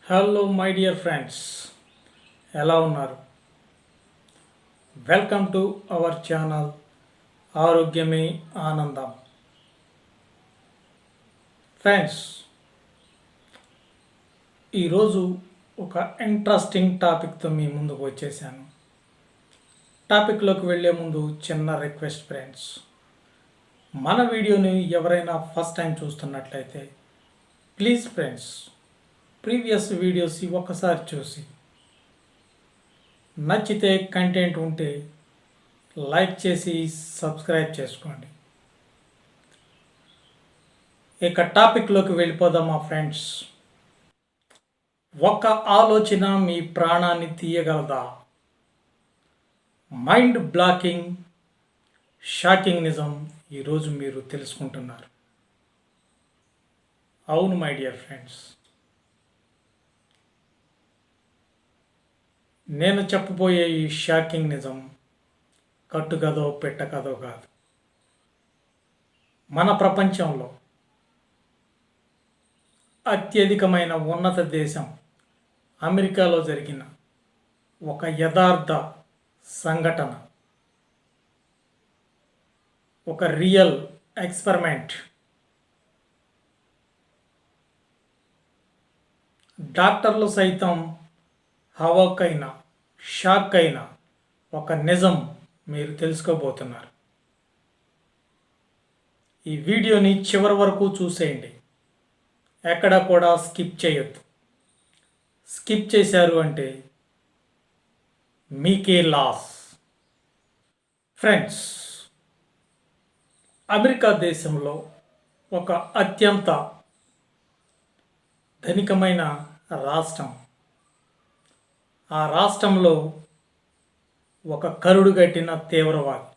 Hello my dear friends, ఎలా ఉన్నారు? Welcome to our channel ఆరోగ్యమే ఆనందం. ఫ్రెండ్స్, ఈరోజు ఒక ఇంట్రెస్టింగ్ టాపిక్తో మీ ముందుకు వచ్చేసాను. టాపిక్లోకి వెళ్ళే ముందు చిన్న రిక్వెస్ట్ ఫ్రెండ్స్, మన వీడియోని ఎవరైనా ఫస్ట్ టైం చూస్తున్నట్లయితే ప్లీజ్ ఫ్రెండ్స్ ప్రీవియస్ వీడియోస్ ఒక్కసారి చూసి నచ్చితే కంటెంట్ ఉంటే లైక్ చేసి సబ్స్క్రైబ్ చేసుకోండి. ఇక టాపిక్లోకి వెళ్ళిపోదామా ఫ్రెండ్స్. ఒక ఆలోచన మీ ప్రాణాన్ని తీయగలదా? మైండ్ బ్లాకింగ్ షాకింగ్ నిజం ఈరోజు మీరు తెలుసుకుంటున్నారు. అవును మై డియర్ ఫ్రెండ్స్, నేను చెప్పబోయే ఈ షాకింగ్ నిజం కట్టుకథో పెట్టకథో కాదు. మన ప్రపంచంలో అత్యధికమైన ఉన్నత దేశం అమెరికాలో జరిగిన ఒక యథార్థ సంఘటన, ఒక రియల్ ఎక్స్పెరిమెంట్. డాక్టర్లు సైతం హవాకైన షాక్ అయిన ఒక నిజం మీరు తెలుసుకోబోతున్నారు. ఈ వీడియోని చివరి వరకు చూసేయండి, ఎక్కడ కూడా స్కిప్ చేయొద్దు. స్కిప్ చేశారు అంటే మీకే లాస్. ఫ్రెండ్స్, అమెరికా దేశంలో ఒక అత్యంత ధనికమైన రాష్ట్రం. ఆ రాష్ట్రంలో ఒక కరుడుగట్టిన తీవ్రవాది,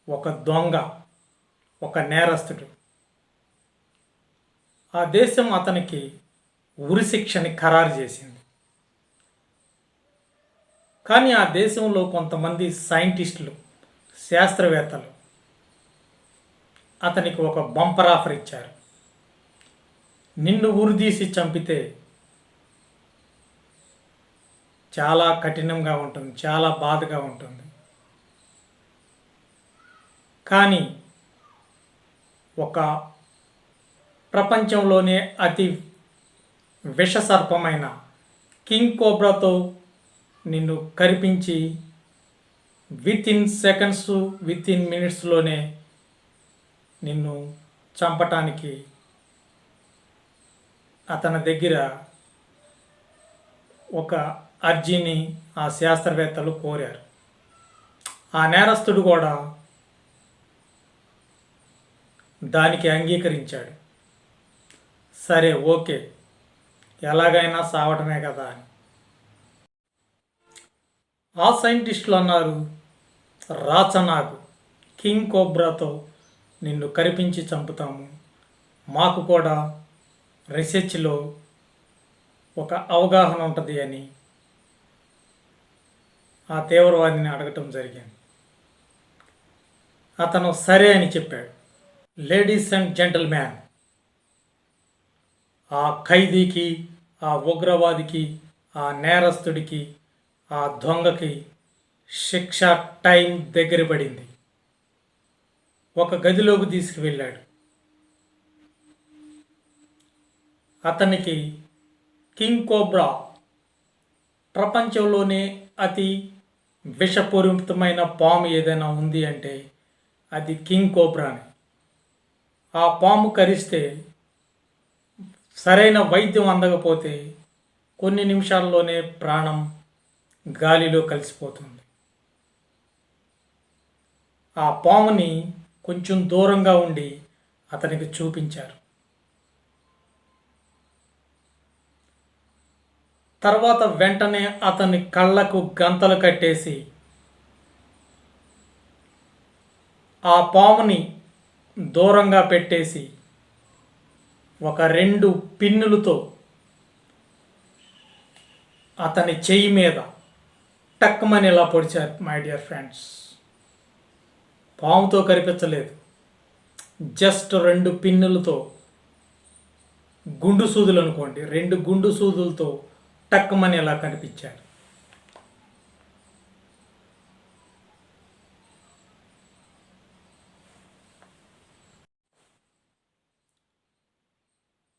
ఒక దొంగ, ఒక నేరస్తుడు. ఆ దేశం అతనికి ఉరిశిక్షని ఖరారు చేసింది. కానీ ఆ దేశంలో కొంతమంది సైంటిస్టులు, శాస్త్రవేత్తలు అతనికి ఒక బంపర్ ఆఫర్ ఇచ్చారు. నిన్ను ఉరిదీసి చంపితే చాలా కఠినంగా ఉంటుంది, చాలా బాధగా ఉంటుంది. కానీ ఒక ప్రపంచంలోనే అతి విషసర్పమైన కింగ్ కోబ్రాతో నిన్ను కరిపించి వితిన్ సెకండ్స్, వితిన్ మినిట్స్లోనే నిన్ను చంపటానికి అతని దగ్గర ఒక అర్జీని ఆ శాస్త్రవేత్తలు కోరారు. ఆ నేరస్తుడు కూడా దానికి అంగీకరించాడు. సరే, ఓకే, ఎలాగైనా సావటమే కదా అని. ఆ సైంటిస్టులు అన్నారు, రాచనాగు కింగ్ కోబ్రాతో నిన్ను కరిపించి చంపుతాము, మాకు కూడా రీసెర్చ్లో ఒక అవగాహన ఉంటుంది అని ఆ తీవ్రవాదిని అడగటం జరిగింది. అతను సరే అని చెప్పాడు. లేడీస్ అండ్ జెంటల్మ్యాన్, ఆ ఖైదీకి, ఆ ఉగ్రవాదికి, ఆ నేరస్తుడికి, ఆ దొంగకి శిక్ష టైం దగ్గర పడింది. ఒక గదిలోకి తీసుకువెళ్ళాడు. అతనికి కింగ్ కోబ్రా, ప్రపంచంలోనే అతి విషపూరితమైన పాము ఏదైనా ఉంది అంటే అది కింగ్ కోబ్రాని. ఆ పాము కరిస్తే సరైన వైద్యం అందకపోతే కొన్ని నిమిషాల్లోనే ప్రాణం గాలిలో కలిసిపోతుంది. ఆ పాముని కొంచెం దూరంగా ఉండి అతనికి చూపించారు. తర్వాత వెంటనే అతని కళ్ళకు గంతలు కట్టేసి ఆ పాముని దూరంగా పెట్టేసి ఒక 2 పిన్నులతో అతని చెయ్యి మీద టక్మని ఇలా పొడిచారు. మై డియర్ ఫ్రెండ్స్, పాముతో కరిపించలేదు, జస్ట్ 2 పిన్నులతో గుండు సూదులు అనుకోండి, 2 గుండు సూదులతో టక్కుమని ఎలా కనిపించారు.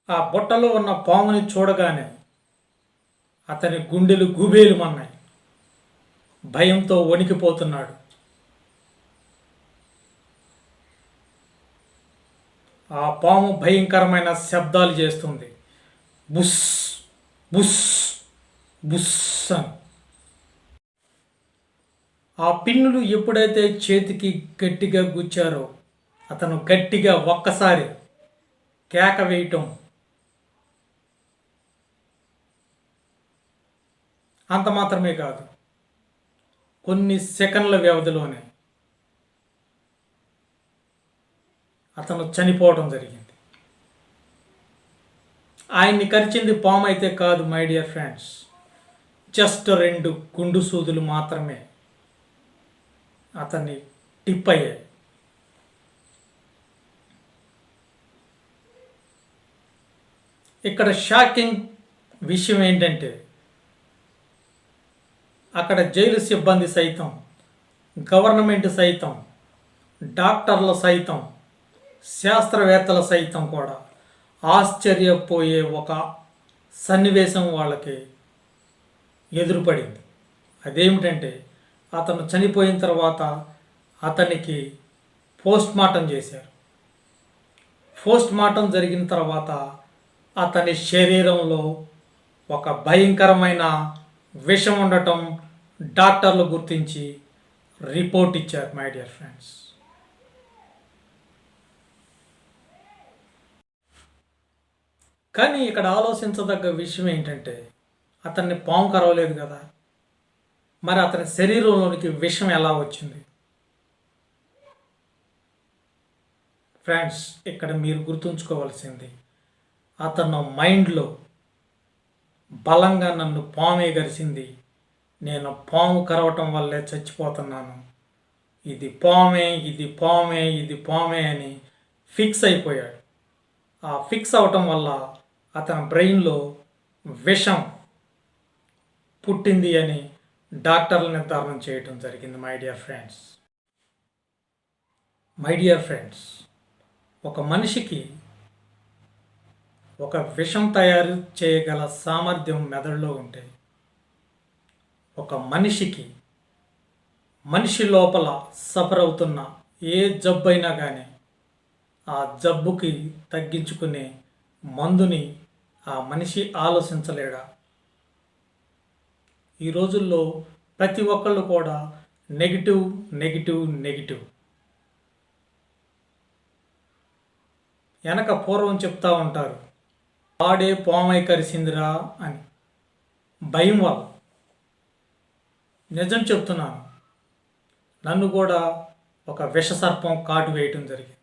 ఆ బుట్టలో ఉన్న పాముని చూడగానే అతని గుండెలు గుబేలుమన్నాయి. భయంతో వణికిపోతున్నాడు. ఆ పాము భయంకరమైన శబ్దాలు చేస్తుంది. బుస్ బుస్ బుస్ అని. ఆ పిన్నులు ఎప్పుడైతే చేతికి గట్టిగా గుచ్చారో అతను గట్టిగా ఒక్కసారి కేక వేయటం, అంత మాత్రమే కాదు, కొన్ని సెకండ్ల వ్యవధిలోనే అతను చనిపోవడం జరిగింది. ఆయన్ని కరిచింది పాము అయితే కాదు మై డియర్ ఫ్రెండ్స్, జస్ట్ 2 గుండు సూదులు మాత్రమే అతన్ని టిప్ అయ్యాయి. ఇక్కడ షాకింగ్ విషయం ఏంటంటే అక్కడ జైలు సిబ్బంది సైతం, గవర్నమెంట్ సైతం, డాక్టర్లు సైతం, శాస్త్రవేత్తల సైతం కూడా ఆశ్చర్యపోయే ఒక సన్నివేశం వాళ్ళకి ఎదురుపడింది. అదేమిటంటే అతను చనిపోయిన తర్వాత అతనికి పోస్ట్మార్టం చేశారు. పోస్ట్మార్టం జరిగిన తర్వాత అతని శరీరంలో ఒక భయంకరమైన విషం ఉండటం డాక్టర్లు గుర్తించి రిపోర్ట్ ఇచ్చారు మై డియర్ ఫ్రెండ్స్. కానీ ఇక్కడ ఆలోచించదగ్గ విషయం ఏంటంటే అతన్ని పాము కరవలేదు కదా, మరి అతని శరీరంలోనికి విషం ఎలా వచ్చింది? ఫ్రెండ్స్, ఇక్కడ మీరు గుర్తుంచుకోవాల్సింది, అతను మైండ్లో బలంగా నన్ను పామే గరిచింది, నేను పాము కరవటం వల్లే చచ్చిపోతున్నాను, ఇది పామే, ఇది పామే, ఇది పామే అని ఫిక్స్ అయిపోయాడు. ఆ ఫిక్స్ అవటం వల్ల అతని బ్రెయిన్లో విషం పుట్టింది అని డాక్టర్లు నిర్ధారణ చేయటం జరిగింది. మై డియర్ ఫ్రెండ్స్, ఒక మనిషికి ఒక విషం తయారు చేయగల సామర్థ్యం మెదడులో ఉంటే, ఒక మనిషి లోపల సఫర్ అవుతున్న ఏ జబ్బు అయినా కానీ ఆ జబ్బుకి తగ్గించుకునే మందుని ఆ మనిషి ఆలోచించలేడా? ఈ రోజుల్లో ప్రతి ఒక్కళ్ళు కూడా నెగిటివ్. వెనక పూర్వం చెప్తా ఉంటారు, వాడే పామై కరిసిందిరా అని, భయం వల్ల. నిజం చెప్తున్నాను, నన్ను కూడా ఒక విషసర్పం కాటు వేయటం జరిగింది.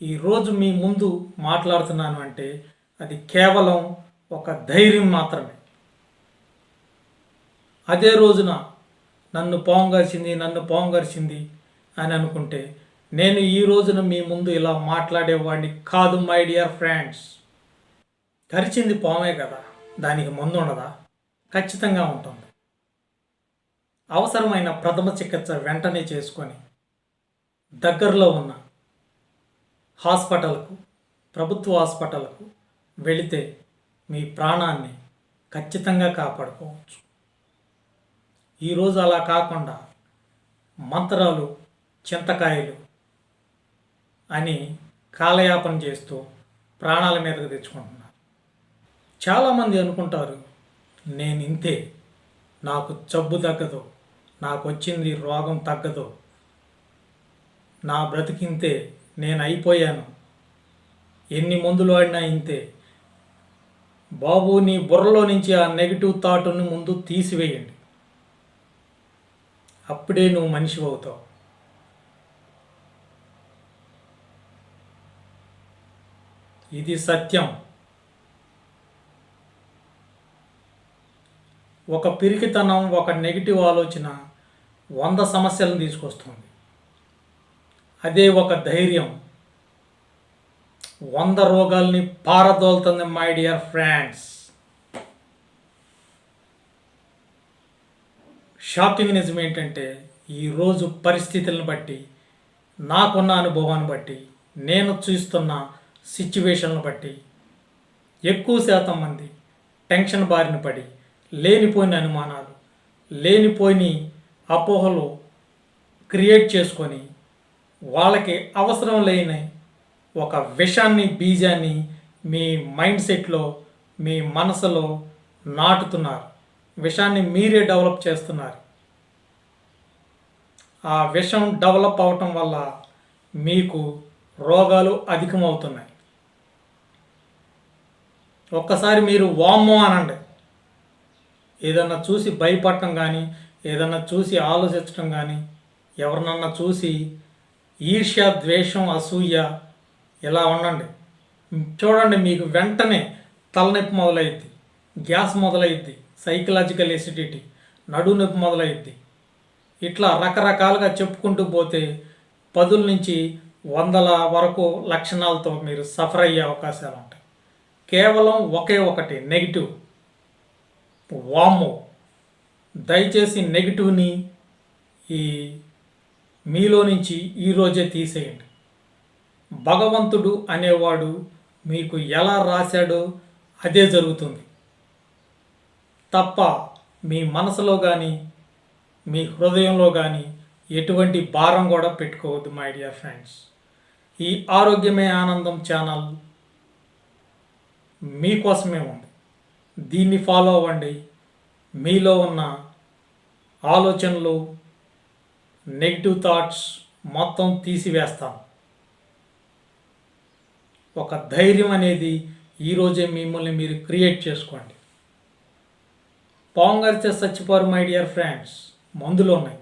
ఈరోజు మీ ముందు మాట్లాడుతున్నాను అంటే అది కేవలం ఒక ధైర్యం మాత్రమే. అదే రోజున నన్ను పాము గరిచింది అని అనుకుంటే నేను ఈ రోజున మీ ముందు ఇలా మాట్లాడేవాడిని కాదు మై డియర్ ఫ్రెండ్స్. కరిచింది పామే కదా, దానికి మందు ఉండదా? ఖచ్చితంగా ఉంటుంది. అవసరమైన ప్రథమ చికిత్స వెంటనే చేసుకొని దగ్గరలో ఉన్న హాస్పిటల్కు, ప్రభుత్వ హాస్పిటల్కు వెళితే మీ ప్రాణాన్ని ఖచ్చితంగా కాపాడుకోవచ్చు. ఈరోజు అలా కాకుండా మంత్రాలు, చింతకాయలు అని కాలయాపన చేస్తూ ప్రాణాల మీదకు తెచ్చుకుంటున్నారు. చాలామంది అనుకుంటారు, నేను ఇంతే, నాకు జబ్బు తగ్గదు, నాకు వచ్చింది రోగం తగ్గదు, నా బ్రతికింతే, నేను అయిపోయాను, ఎన్ని మందులు ఆడినా ఇంతే. బాబు, నీ బుర్రలో నుంచి ఆ నెగిటివ్ థాట్ను ముందు తీసివేయండి, అప్పుడే నువ్వు మనిషి అవుతావు. ఇది సత్యం. ఒక పిరికితనం, ఒక నెగిటివ్ ఆలోచన 100 సమస్యలను తీసుకొస్తుంది. అదే ఒక ధైర్యం 100 రోగాల్ని పారదోలుతుంది మై డియర్ ఫ్రెండ్స్. షాకింగ్ నిజం ఏంటంటే ఈరోజు పరిస్థితులను బట్టి, నాకున్న అనుభవాన్ని బట్టి, నేను చూస్తున్న సిచ్యువేషన్లను బట్టి ఎక్కువ శాతం మంది టెన్షన్ బారిన పడి లేనిపోయిన అనుమానాలు, లేనిపోయిన అపోహలు క్రియేట్ చేసుకొని వాళ్ళకి అవసరం లేని ఒక విషాన్ని, బీజాన్ని మీ మైండ్ సెట్లో, మీ మనసులో నాటుతున్నారు. విషాన్ని మీరే డెవలప్ చేస్తున్నారు. ఆ విషం డెవలప్ అవటం వల్ల మీకు రోగాలు అధికమవుతున్నాయి. ఒక్కసారి మీరు వామ్మో అనండి. ఏదన్నా చూసి భయపడటం కానీ, ఏదన్నా చూసి ఆలోచించడం కానీ, ఎవరినన్నా చూసి ఈర్ష్య, ద్వేషం, అసూయ ఇలా ఉండండి. చూడండి, మీకు వెంటనే తలనొప్పి మొదలైద్ది, గ్యాస్ మొదలైద్ది, సైకలాజికల్ ఎసిడిటీ, నడుము నొప్పి మొదలైద్ది. ఇట్లా రకరకాలుగా చెప్పుకుంటూ పోతే 10 నుంచి 100 వరకు లక్షణాలతో మీరు సఫర్ అయ్యే అవకాశాలు ఉంటాయి. కేవలం ఒకే ఒకటి నెగిటివ్. వామ్మో, దయచేసి నెగిటివ్ని ఈ మీలో నుంచి ఈరోజే తీసేయండి. భగవంతుడు అనేవాడు మీకు ఎలా రాశాడో అదే జరుగుతుంది తప్ప మీ మనసులో కానీ, మీ హృదయంలో కానీ ఎటువంటి భారం కూడా పెట్టుకోవద్దు మై డియర్ ఫ్రెండ్స్. ఈ ఆరోగ్యమే ఆనందం ఛానల్ మీకోసమే ఉంది. దీన్ని ఫాలో అవ్వండి. మీలో ఉన్న ఆలోచనలు, నెగిటివ్ థాట్స్ మొత్తం తీసివేస్తాం. ఒక ధైర్యం అనేది ఈరోజే మిమ్మల్ని మీరు క్రియేట్ చేసుకోండి. పాంగరితే చచ్చిపోరు మై డియర్ ఫ్రెండ్స్. మందులు ఉన్నాయి.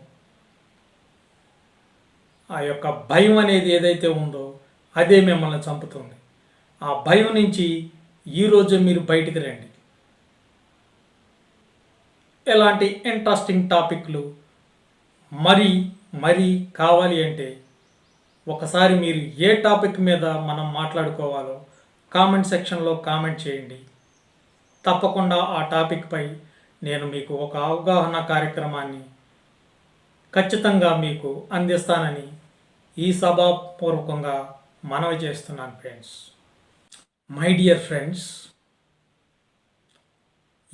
ఆ యొక్క భయం అనేది ఏదైతే ఉందో అదే మిమ్మల్ని చంపుతుంది. ఆ భయం నుంచి ఈరోజు మీరు బయటికి రండి. ఎలాంటి ఇంట్రెస్టింగ్ టాపిక్లు మరీ కావాలి అంటే ఒకసారి మీరు ఏ టాపిక్ మీద మనం మాట్లాడుకోవాలో కామెంట్ సెక్షన్లో కామెంట్ చేయండి. తప్పకుండా ఆ టాపిక్పై నేను మీకు ఒక అవగాహన కార్యక్రమాన్ని ఖచ్చితంగా మీకు అందిస్తానని ఈ సభాపూర్వకంగా మనవి చేస్తున్నాను ఫ్రెండ్స్. మై డియర్ ఫ్రెండ్స్,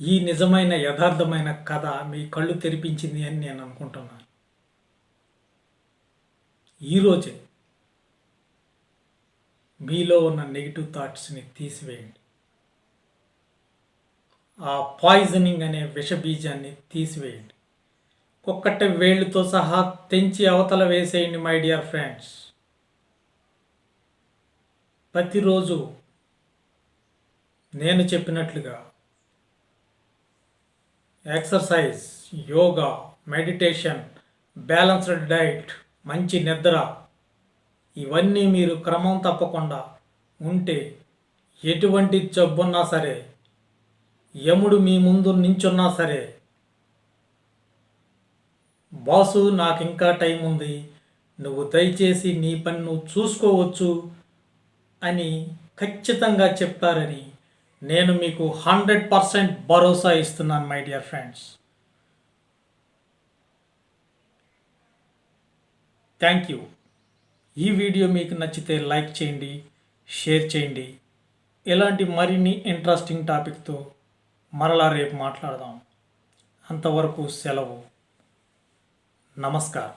ఈ నిజమైన యథార్థమైన కథ మీ కళ్ళు తెరిపించింది అని నేను అనుకుంటున్నాను. ఈరోజే మీలో ఉన్న నెగిటివ్ థాట్స్ని తీసివేయండి. ఆ పాయిజనింగ్ అనే విషబీజాన్ని తీసివేయండి. ఒక్కటే వేళ్ళతో సహా తెంచి అవతల వేసేయండి మై డియర్ ఫ్రెండ్స్. ప్రతిరోజు నేను చెప్పినట్లుగా exercise, yoga, meditation, balanced diet, మంచి నిద్ర ఇవన్నీ మీరు క్రమం తప్పకుండా ఉంటే ఎటువంటి జబ్బున్నా సరే, యముడు మీ ముందు నించున్నా సరే, బాసు నాకు ఇంకా టైం ఉంది, నువ్వు దయచేసి నీ పని నువ్వు చూసుకోవచ్చు అని ఖచ్చితంగా చెప్తారని నేను మీకు 100% భరోసా ఇస్తున్నాను my dear friends. Thank you. ఈ వీడియో మీకు నచ్చితే లైక్ చేయండి, షేర్ చేయండి. ఇలాంటి మరిన్ని ఇంట్రెస్టింగ్ టాపిక్తో మరలా రేపు మాట్లాడదాం. అంతవరకు సెలవు. నమస్కారం.